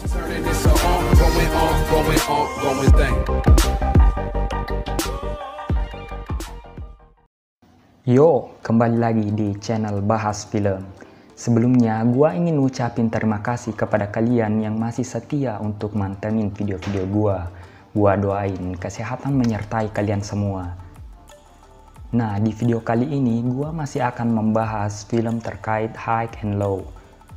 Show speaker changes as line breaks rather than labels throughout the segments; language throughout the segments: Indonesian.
Turning this going thing.
Yo, kembali lagi di channel Bahas Film. Sebelumnya, gua ingin ngucapin terima kasih kepada kalian yang masih setia untuk mantengin video-video gua. Gua doain kesehatan menyertai kalian semua. Nah, di video kali ini gua masih akan membahas film terkait High and Low.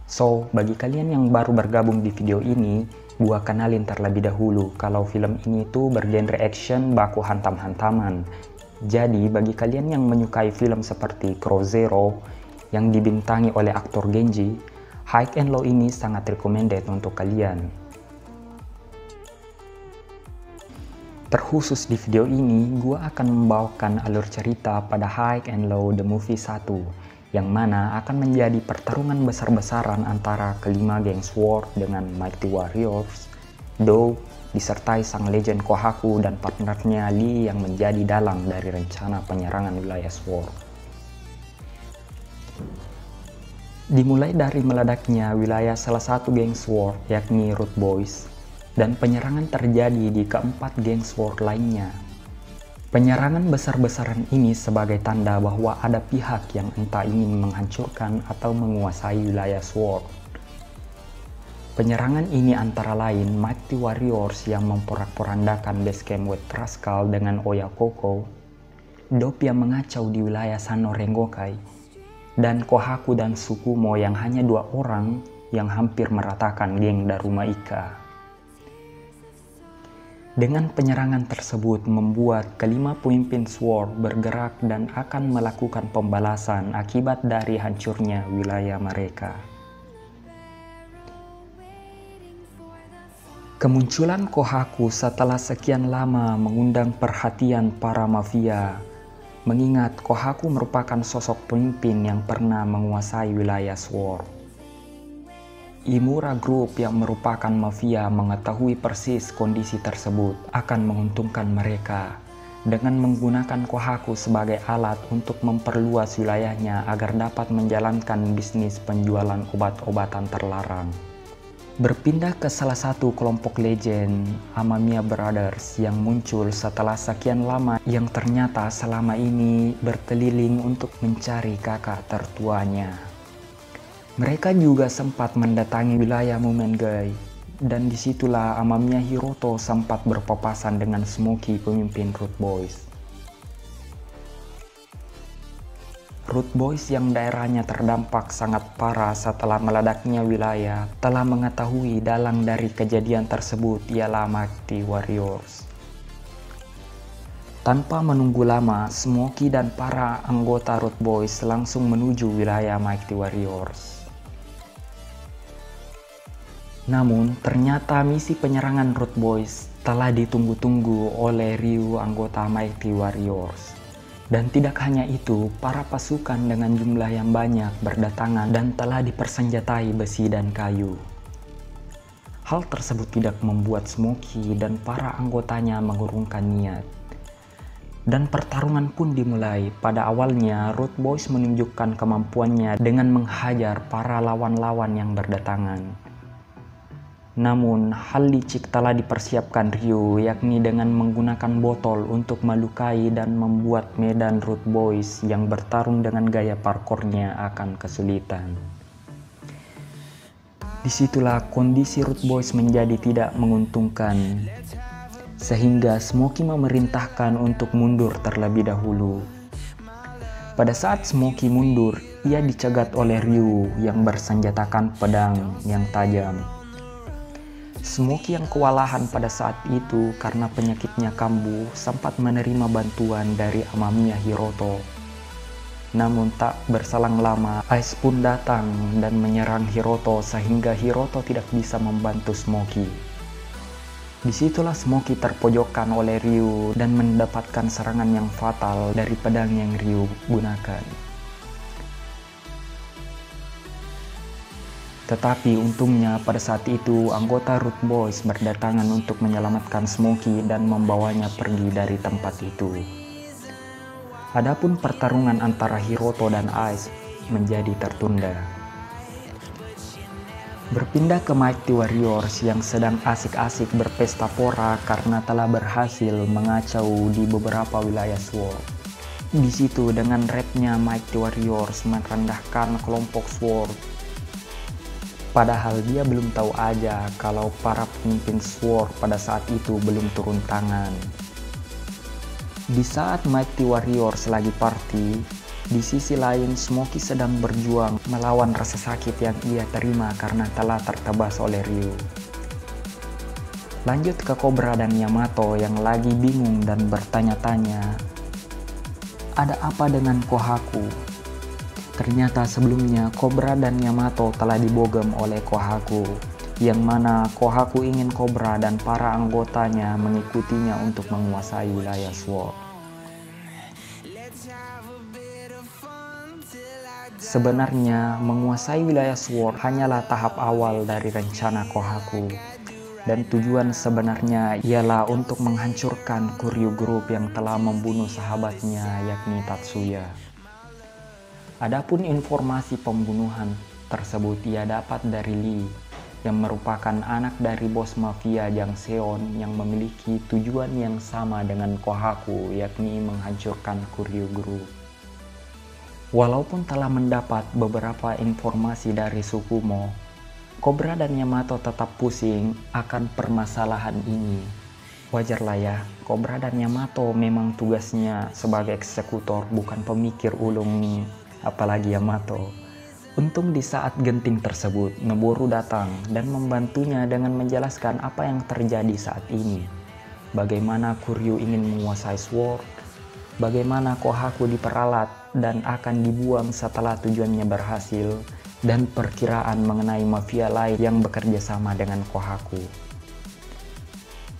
So, bagi kalian yang baru bergabung di video ini, gua kenalin terlebih dahulu kalau film ini tuh bergenre action baku hantam-hantaman. Jadi, bagi kalian yang menyukai film seperti Crow Zero yang dibintangi oleh aktor Genji, High and Low ini sangat recommended untuk kalian. Terkhusus di video ini, gue akan membawakan alur cerita pada High and Low The Movie 1, yang mana akan menjadi pertarungan besar-besaran antara kelima geng Sword dengan Mighty Warriors, Do, disertai sang legend Kohaku dan partnernya Lee yang menjadi dalang dari rencana penyerangan wilayah Sword. Dimulai dari meledaknya wilayah salah satu geng Sword, yakni Root Boys, dan penyerangan terjadi di keempat geng Sword lainnya. Penyerangan besar-besaran ini sebagai tanda bahwa ada pihak yang entah ingin menghancurkan atau menguasai wilayah Sword. Penyerangan ini antara lain Mighty Warriors yang memporak-porandakan basecamp White Rascal dengan Oyakoko, Dop yang mengacau di wilayah Sano Rengokai, dan Kohaku dan Tsukumo yang hanya 2 orang yang hampir meratakan geng Daruma Ika. Dengan penyerangan tersebut membuat kelima pemimpin Sword bergerak dan akan melakukan pembalasan akibat dari hancurnya wilayah mereka. Kemunculan Kohaku setelah sekian lama mengundang perhatian para mafia, mengingat Kohaku merupakan sosok pemimpin yang pernah menguasai wilayah Sword. Imura Group yang merupakan mafia mengetahui persis kondisi tersebut akan menguntungkan mereka dengan menggunakan Kohaku sebagai alat untuk memperluas wilayahnya agar dapat menjalankan bisnis penjualan obat-obatan terlarang. Berpindah ke salah satu kelompok legend, Amamiya Brothers, yang muncul setelah sekian lama yang ternyata selama ini berkeliling untuk mencari kakak tertuanya. Mereka juga sempat mendatangi wilayah Mumengai, dan disitulah Amamiya Hiroto sempat berpapasan dengan Smokey, pemimpin Root Boys. Root Boys yang daerahnya terdampak sangat parah setelah meledaknya wilayah telah mengetahui dalang dari kejadian tersebut ialah Mighty Warriors. Tanpa menunggu lama, Smokey dan para anggota Root Boys langsung menuju wilayah Mighty Warriors. Namun, ternyata misi penyerangan Root Boys telah ditunggu-tunggu oleh Ryu anggota Mighty Warriors. Dan tidak hanya itu, para pasukan dengan jumlah yang banyak berdatangan dan telah dipersenjatai besi dan kayu. Hal tersebut tidak membuat Smokey dan para anggotanya mengurungkan niat. Dan pertarungan pun dimulai. Pada awalnya, Root Boys menunjukkan kemampuannya dengan menghajar para lawan-lawan yang berdatangan. Namun, hal licik telah dipersiapkan Ryu, yakni dengan menggunakan botol untuk melukai dan membuat medan Root Boys yang bertarung dengan gaya parkournya akan kesulitan. Disitulah kondisi Root Boys menjadi tidak menguntungkan, sehingga Smokey memerintahkan untuk mundur terlebih dahulu. Pada saat Smokey mundur, ia dicegat oleh Ryu yang bersenjatakan pedang yang tajam. Smokey yang kewalahan pada saat itu karena penyakitnya kambuh sempat menerima bantuan dari Amamiya Hiroto. Namun tak berselang lama, Ice pun datang dan menyerang Hiroto sehingga Hiroto tidak bisa membantu Smokey. Disitulah Smokey terpojokkan oleh Ryu dan mendapatkan serangan yang fatal dari pedang yang Ryu gunakan. Tetapi untungnya pada saat itu anggota Root Boys berdatangan untuk menyelamatkan Smokey dan membawanya pergi dari tempat itu. Adapun pertarungan antara Hiroto dan Ice menjadi tertunda. Berpindah ke Mighty Warriors yang sedang asik-asik berpesta pora karena telah berhasil mengacau di beberapa wilayah SWORD. Di situ dengan rapnya Mighty Warriors merendahkan kelompok SWORD. Padahal dia belum tahu aja kalau para pemimpin SWORD pada saat itu belum turun tangan. Di saat Mighty Warriors lagi party, di sisi lain, Smokey sedang berjuang melawan rasa sakit yang ia terima karena telah tertebas oleh Ryu. Lanjut ke Cobra dan Yamato yang lagi bingung dan bertanya-tanya, ada apa dengan Kohaku? Ternyata sebelumnya Cobra dan Yamato telah dibogem oleh Kohaku, yang mana Kohaku ingin Cobra dan para anggotanya mengikutinya untuk menguasai wilayah SWORD. Sebenarnya, menguasai wilayah SWORD hanyalah tahap awal dari rencana Kohaku, dan tujuan sebenarnya ialah untuk menghancurkan Kuryu Group yang telah membunuh sahabatnya yakni Tatsuya. Adapun informasi pembunuhan tersebut ia dapat dari Lee, yang merupakan anak dari bos mafia Jang Seon yang memiliki tujuan yang sama dengan Kohaku, yakni menghancurkan Kuryu Group. Walaupun telah mendapat beberapa informasi dari Tsukumo, Cobra dan Yamato tetap pusing akan permasalahan ini. Wajarlah ya, Cobra dan Yamato memang tugasnya sebagai eksekutor, bukan pemikir ulung nih, apalagi Yamato. Untung di saat genting tersebut, Noboru datang dan membantunya dengan menjelaskan apa yang terjadi saat ini. Bagaimana Kuryu ingin menguasai SWORD, bagaimana Kohaku diperalat dan akan dibuang setelah tujuannya berhasil, dan perkiraan mengenai mafia lain yang bekerja sama dengan Kohaku.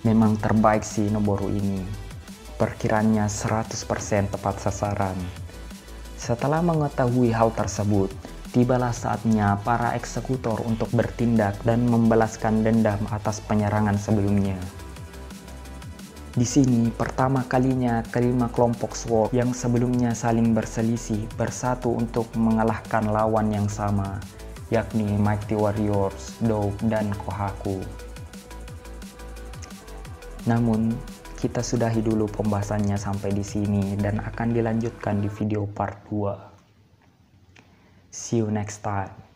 Memang terbaik sih Noboru ini. Perkiraannya 100% tepat sasaran. Setelah mengetahui hal tersebut, tibalah saatnya para eksekutor untuk bertindak dan membalaskan dendam atas penyerangan sebelumnya. Di sini pertama kalinya kelima kelompok SWORD yang sebelumnya saling berselisih bersatu untuk mengalahkan lawan yang sama, yakni Mighty Warriors, Dope, dan Kohaku. Namun, kita sudahi dulu pembahasannya sampai di sini dan akan dilanjutkan di video part 2. See you next time.